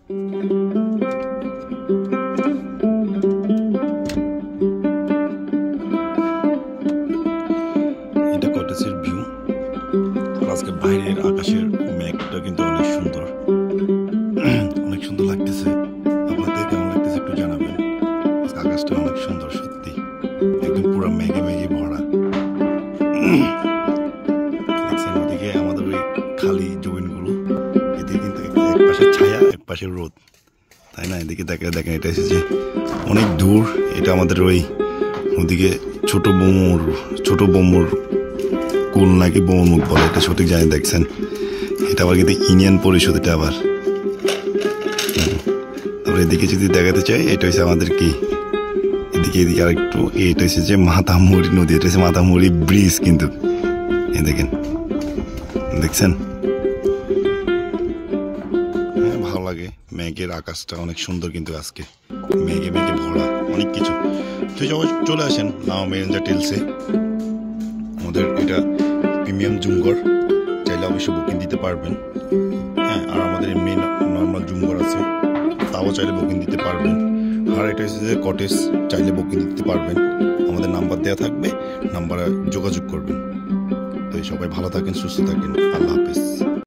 এটা কটেজের ভিউ। আজকে বাইরের আকাশের মেঘটা কিন্তু অনেক সুন্দর, অনেক সুন্দর লাগতেছে। আপনাদের কেমন লাগতেছে একটু জানাবেন। আজকে আকাশটা অনেক সুন্দর, সত্যি একদম পুরো মেঘে মেঘে ভরা। দেখছেন ওদিকে আমাদের ওই খালি জমিনগুলো, এদিকে কিন্তু এক পাশে ছায়া এক পাশে রোদ, তাই না? এদিকে দেখেন এটা এসেছে অনেক দূর। এটা আমাদের ওদিকে ছোট বোমর কুল নাকি বোমর মুখ বলে, এটা সঠিক জানি। দেখছেন এটা আবার কিন্তু ইউনিয়ন পরিষদ, এটা আবার। তারপরে এদিকে যদি দেখাতে চাই, এটা হচ্ছে আমাদের কি এদিকে আর একটু, এটা হচ্ছে যে মাতামুড়ি নদী, এটা হচ্ছে মাতামুড়ি ব্রিজ। কিন্তু এই দেখছেন, হ্যাঁ ভালো লাগে। মেঘের আকাশটা অনেক সুন্দর, কিন্তু আজকে মেঘে মেঘে ভরা অনেক কিছু। তো সবাই চলে আসেন লামা মেরেঞ্জা টেলসে। আমাদের এটা প্রিমিয়াম জুমঘর, চাইলে অবশ্যই বুকিং দিতে পারবেন। হ্যাঁ, আর আমাদের এমনি নর্মাল জুমঘর আছে, তাও চাইলে বুকিং দিতে পারবেন। আর এটা হচ্ছে যে কটেজ, চাইলে বুকিং দিতে পারবেন। আমাদের নাম্বার দেওয়া থাকবে, নাম্বারে যোগাযোগ করবেন। তো সবাই ভালো থাকেন, সুস্থ থাকেন, আল্লাহ হাফেজ।